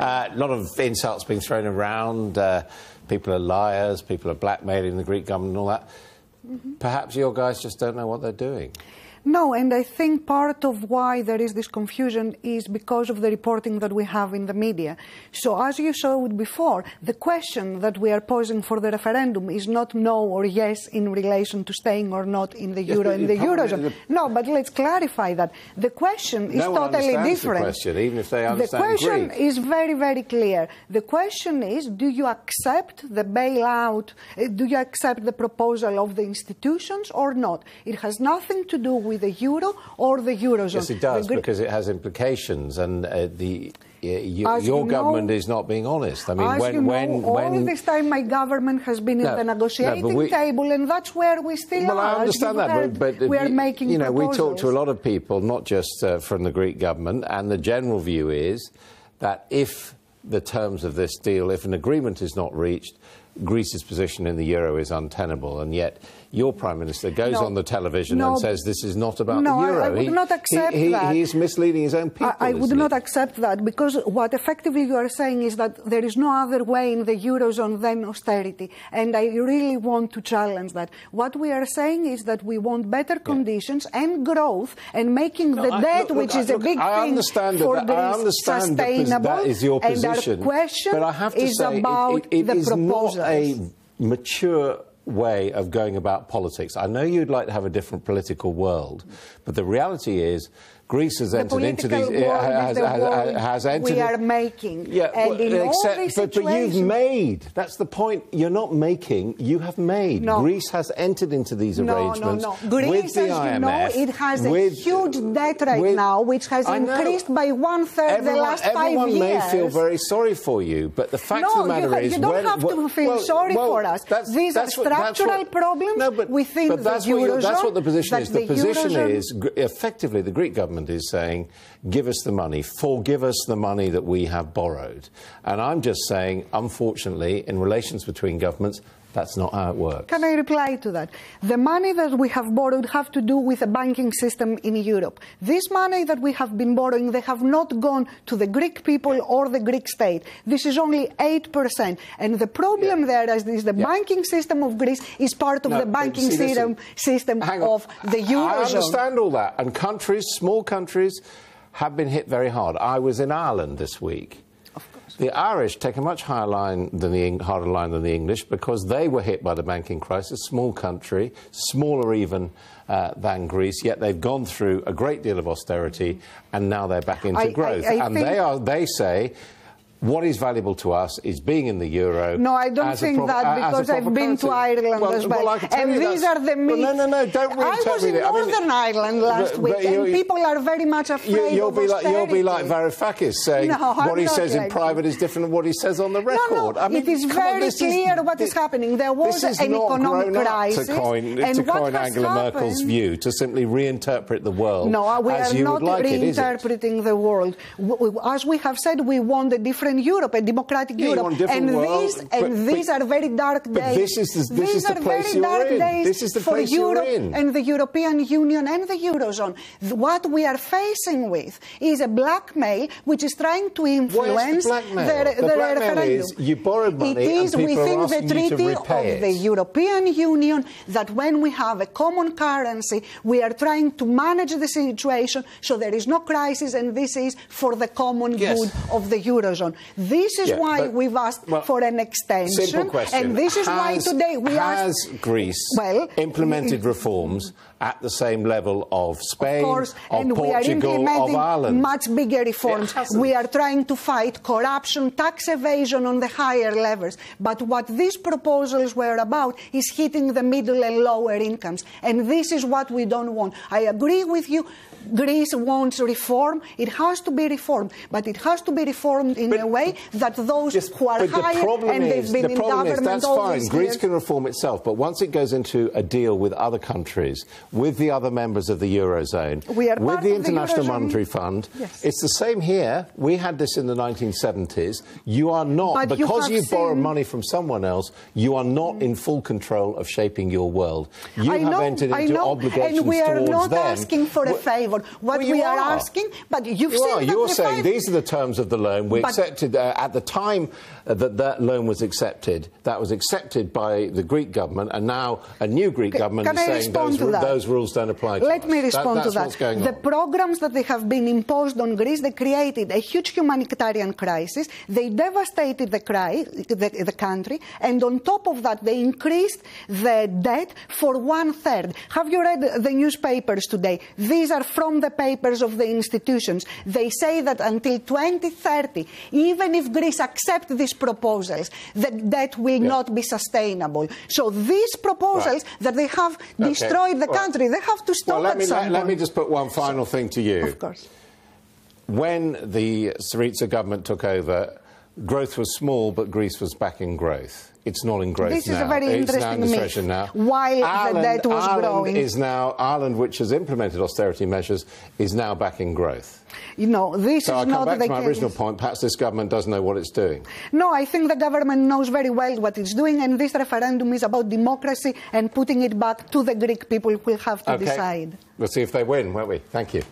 A lot of insults being thrown around. People are liars, people are blackmailing the Greek government and all that. Perhaps your guys just don't know what they're doing. No, and I think part of why there is this confusion is because of the reporting that we have in the media. So as you showed before, the question that we are posing for the referendum is not no or yes in relation to staying or not in the euro and the eurozone. No, but let's clarify that. The question is totally different. The question, even if they understand Greek. The question Greek. is very, very clear. The question is, do you accept the bailout, do you accept the proposal of the institutions or not? It has nothing to do with the euro or the eurozone. Yes, it does, because it has implications, and your government is not being honest. I mean, all this time my government has been in the negotiating table, and that's where we still are. Well, I understand that, but we are making proposals. We talk to a lot of people, not just from the Greek government, and the general view is that if the terms of this deal, if an agreement is not reached, Greece's position in the euro is untenable, and yet your Prime Minister goes on the television and says this is not about the euro. I would not accept that. He is misleading his own people. I would not accept that, because what effectively you are saying is that there is no other way in the eurozone than austerity, and I really want to challenge that. What we are saying is that we want better conditions and growth, and making the debt, which is a big thing for Greece, sustainable. That is your position. And our question but I have to is say, about it the is proposals. Not a mature way of going about politics. I know you'd like to have a different political world, but the reality is Greece has entered into these. Has entered. We are making. Yeah, and in all these but you've made. That's the point. You're not making. You have made. No. Greece has entered into these arrangements. Greece, with the IMF, you know, it has a huge debt right now, which has increased by 1/3 the last 5 years. Everyone may feel very sorry for you, but the fact of the matter is, you don't have to feel sorry for us. These are structural problems within the eurozone. That's what the position is. The position is, effectively, the Greek government is saying, give us the money, forgive us the money that we have borrowed. And I'm just saying, unfortunately, in relations between governments, that's not how it works. Can I reply to that? The money that we have borrowed have to do with the banking system in Europe. This money that we have been borrowing, they have not gone to the Greek people or the Greek state. This is only 8%. And the problem there is the banking system of Greece is part of the banking system of the Eurozone. I understand all that. And countries, small countries, have been hit very hard. I was in Ireland this week. The Irish take a much harder line than the English, because they were hit by the banking crisis, small country, smaller even than Greece, yet they've gone through a great deal of austerity and now they're back into growth. They say, what is valuable to us is being in the euro. No, I don't think that, because I've been to Ireland as well. And these are the myths. No, don't reinterpret it. I was in Northern Ireland last week, and people are very much afraid of austerity. You'll be like Varoufakis, saying what he says in private is different than what he says on the record. No, it is very clear what is happening. There was an economic crisis. To coin Angela Merkel's view, to simply reinterpret the world as you would like it, is it? No, we are not reinterpreting the world. As we have said, we want a different Europe, a democratic Europe, these are very dark days. But this is the place you're in. This is the place you're in. And the European Union and the Eurozone. What we are facing with is a blackmail which is trying to influence the referendum. Is you borrowed money and people are asking you to repay it. It is within the treaty of the European Union that when we have a common currency, we are trying to manage the situation so there is no crisis, and this is for the common good of the Eurozone. This is why we've asked for an extension. Simple question. And this is why today we Has Greece implemented reforms at the same level of Spain, of Portugal, of Ireland? Much bigger reforms. We are trying to fight corruption, tax evasion on the higher levels. But what these proposals were about is hitting the middle and lower incomes. And this is what we don't want. I agree with you. Greece wants reform. It has to be reformed. But it has to be reformed in a way that those who are higher and they've been in government that's all fine. these Greece years. can reform itself. But once it goes into a deal with other countries with the other members of the Eurozone, with the International Monetary Fund. Yes. It's the same here. We had this in the 1970s. You are not, because you borrow money from someone else, you are not in full control of shaping your world. You have entered into obligations and we are towards not them. Asking for a favour. What we are asking, but you've said you're saying these are the terms of the loan. We accepted at the time that loan was accepted. That was accepted by the Greek government, and now a new Greek government is saying those rules don't apply to us. Let me respond to that. What's going on. The programs that they have been imposed on Greece, they created a huge humanitarian crisis. They devastated the country, and on top of that, they increased the debt for 1/3. Have you read the newspapers today? These are from the papers of the institutions. They say that until 2030, even if Greece accepts these proposals, the debt will not be sustainable. So these proposals that they have destroyed the country, they have to stop at some point. Let me just put one final thing to you. Of course. When the Syriza government took over, growth was small, but Greece was back in growth. It's not in growth now. This is a very interesting myth. While the debt was growing. Ireland, which has implemented austerity measures, is now back in growth. This is not the case. So I'll come back to my original point. Perhaps this government doesn't know what it's doing. No, I think the government knows very well what it's doing, and this referendum is about democracy and putting it back to the Greek people who will have to decide. We'll see if they win, won't we? Thank you.